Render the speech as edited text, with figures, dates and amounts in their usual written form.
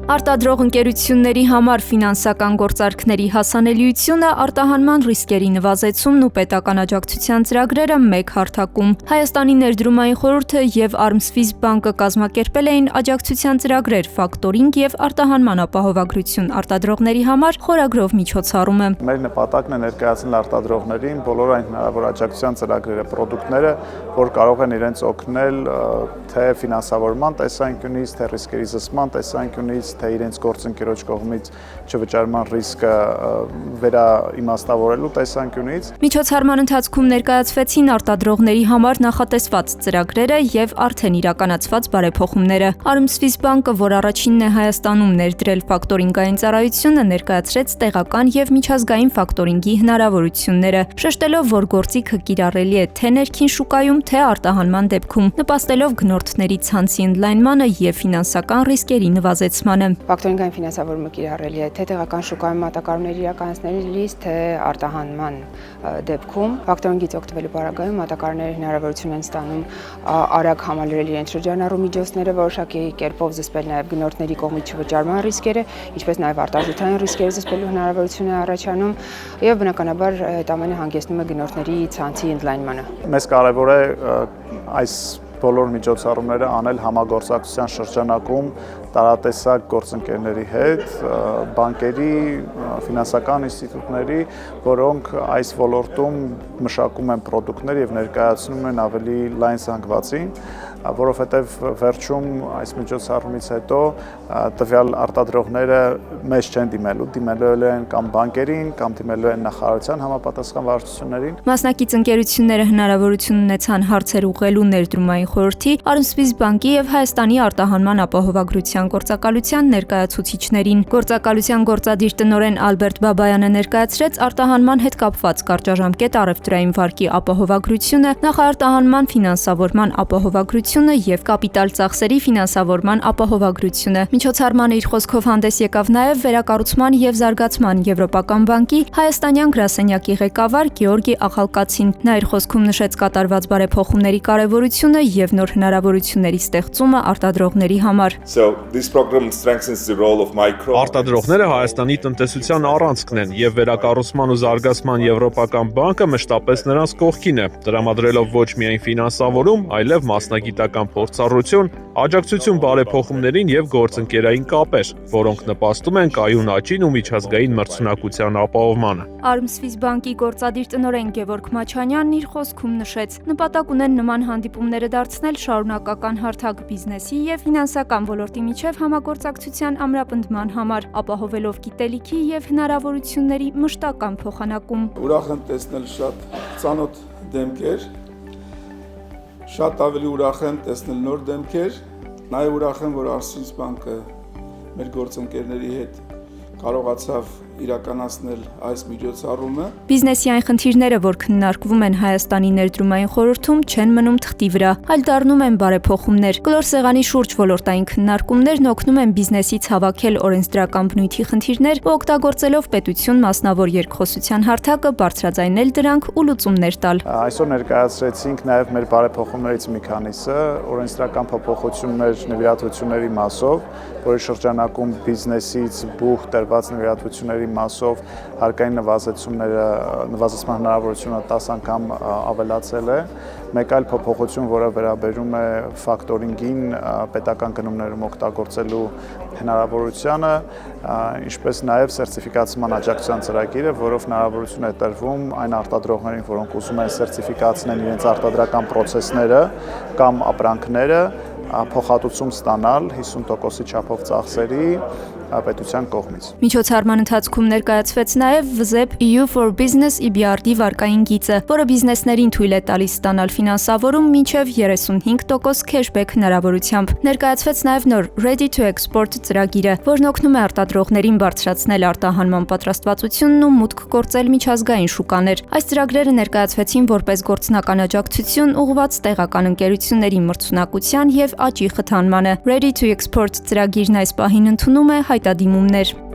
Արտադրող ընկերությունների համար ֆինանսական գործարքների հասանելիությունը, արտահանման ռիսկերի նվազեցումն ու պետական աջակցության ծրագրերը մեկ հարթակում։ Հայաստանի ներդրումային խորհուրդը և Armswiss բանկը կազմակերպել էին աջակցության ծրագրեր ֆակտորինգ և արտահանման ապահովագրություն արտադրողների համար խորագրով միջոցառումը։ Մեր նպատակն է ներկայացնել արտադրողներին բոլոր այն հնարավոր աջակցության ծրագրերը, պրոդուկտները, որ կարող են իրենց օգնել թե ֆինանսավորման տեսանկյունից, թե ռիսկերի զսպման տեսանկյունից, թե իրենց գործընկերոջ կողմից չվճարման ռիսկը վերաիմաստավորելու տեսանկյունից։ Միջոցառման ընթացքում ներկայացվեցին արտադրողների համար նախատեսված ծրագրերը և արդեն իրականացված բարեփոխումները։ Armswiss բանկը, որ առաջինն է Հայաստանում ներդրել ֆակտորինգային ծառայությունը, ներկայացրեց տեղական և միջազգային ֆակտորինգի հնարավորությունները, շեշտելով, որ գործիքը կիրառելի է թե ներքին շուկայում, թե արտահանման դեպքում, նպաստելով գնորդների ցանցի ընդլայնմանը և ֆինանսական ռիսկերի նվազեցմանը։ Ֆակտորինգային ֆինանսավորումը կիրառելի է թե տեղական շուկայում մատակարարումներ իրականացնելիս, թե արտահանման դեպքում։ Ֆակտորինգից օգտվելու պարագայում մատակարարները հնարավորություն են ստանում արագ համալրել իրենց շրջանառու միջոցները, որոշակի կերպով զսպել նաև գնորդների կողմից չվճարման ռիսկերը, ինչպես նաև արտադրության ռիսկերը զսպելու հնարավորություն է առաջանում և բնականաբար այդ ամենը հանգեցնում է գնորդների ցանցի ընդլայնմանը։ Մեզ կարևոր է այս բոլոր միջոցառումները անել համագործակցության շրջանակում տարատեսակ գործընկերների հետ, բանկերի, ֆինանսական ինստիտուտների, որոնք այս ոլորտում մշակում են պրոդուկտներ և ներկայացնում են ավելի լայն զանգվածին, որովհետև վերջում այս միջոցառումից հետո տվյալ արտադրողները մեզ չեն դիմելու են կամ բանկերին, կամ դիմելու են նախարարության համապատասխան վարչություններին։ Մասնակից ընկերությունները հնարավորություն ունեցան հարցեր ուղղելու ներդրումային խորհրդի, Armswiss բանկի և Հայաստանի արտահանման ապահովագրության գործակալության ներկայացուցիչներին։ Գործակալության գործադիր տնօրեն Ալբերտ Բաբայանը ներկայացրեց արտահանման հետ կապված կարճաժամկետ առևտրային վարկի ապահովագրությունը, նախարտահանման ֆինանսավորման ապահովագրությունը և կապիտալ ծախսերի ֆինանսավորման ապահովագրությունը։ Միջոցառմանը իր խոսքով հանդես եկավ նաև վերակառուցման և զարգացման Եվրոպական բանկի հայաստանյան գրասենյակի ղեկավար Գեորգի Աղալկացին։ Նա իր խոսքում նշեց կատարված բարեփոխումների կարևորությունը և նոր հնարավորությունների ստեղծումը արտադրողների համար։ Արտադրողները Հայաստանի տնտեսության առանցքն են և վերակառուցման ու զարգացման Եվրոպական բանկը մշտապես նրանց կողքին է, տրամադրելով ոչ միայն ֆինանսավորում, այլև մասնագիտական փորձառություն, աջակցություն բարեփոխումներին և գործընկերային կապեր, որոնք նպաստում են կայուն աճին ու միջազգային մրցունակության ապահովմանը։ Armswiss բանկի գործադիր տնօրեն Գևորգ Մաչանյանն իր խոսքում նշեց. նպատակ ունեն նման հանդիպումները դարձնել շարունակական հարթակ բիզնեսի և ֆինանսական ոլորտի միջև համագործակցության ամրապնդման համար, ապահովելով գիտելիքի և հնարավորությունների մշտական փոխանակում։ Ուրախ եմ տեսնել շատ ծանոթ դեմքեր, շատ ավելի ուրախ եմ տեսնել նոր դեմքեր, նաև ուրախ եմ, որ Armswiss բանկը մեր գործընկերների հետ կարողացավ իրականացնել այս միջոցառումը։ Բիզնեսի այն խնդիրները, որ քննարկվում են Հայաստանի ներդրումային խորհրդում, չեն մնում թղթի վրա, այլ դառնում են բարեփոխումներ։ Կլոր սեղանի շուրջ ոլորտային քննարկումներն օգնում են բիզնեսից հավաքել օրենսդրական բնույթի խնդիրներ ու օգտագործելով պետություն մասնավոր երկխոսության հարթակը բարձրաձայնել դրանք ու լուծումներ տալ։ Այսօր ներկայացրեցինք նաև մեր բարեփոխումներից մի քանիսը, օրենսդրական փոփոխություններ նվիրատվությունների մասով, որի շրջանակում բիզնեսից բուխ տրված նվիրատվությունների մասով հարկային նվազեցման հնարավորությունը 10 անգամ ավելացել է։ Մեկ այլ փոփոխություն, որը վերաբերում է ֆակտորինգին, պետական գնումներում օգտագործելու հնարավորությանը, ինչպես նաև սերտիֆիկացման աջակցության ծրագիրը, որով հնարավորություն է տրվում այն արտադրողներին, որոնք ուզում են սերտիֆիկացնել իրենց արտադրական պրոցեսները կամ ապրանքները, փոխհատուցում ստանալ 50%-ի չափով ծախսերի պետության կողմից։ Միջոցառման ընթացքում ներկայացվեց նաև WZEP EU for Business EBRD վարկային գիծը, որը բիզնեսներին թույլ է տալիս ստանալ ֆինանսավորում մինչև 35% քեշբեք հնարավորությամբ։ Ներկայացվեց նաև նոր Ready to Export ծրագիրը, որն օգնում է արտադրողներին բարձրացնել արտահանման պատրաստվածությունն ու մուտք գործել միջազգային շուկաներ։ Այս ծրագրերը ներկայացվեցին որպես գործնական աջակցություն ուղղված տեղական ընկերությունների մրցունակության և աճի խթանմանը։ Ready to Export ծրագիրն այս պահին ընդունում է հայտադիմումներ։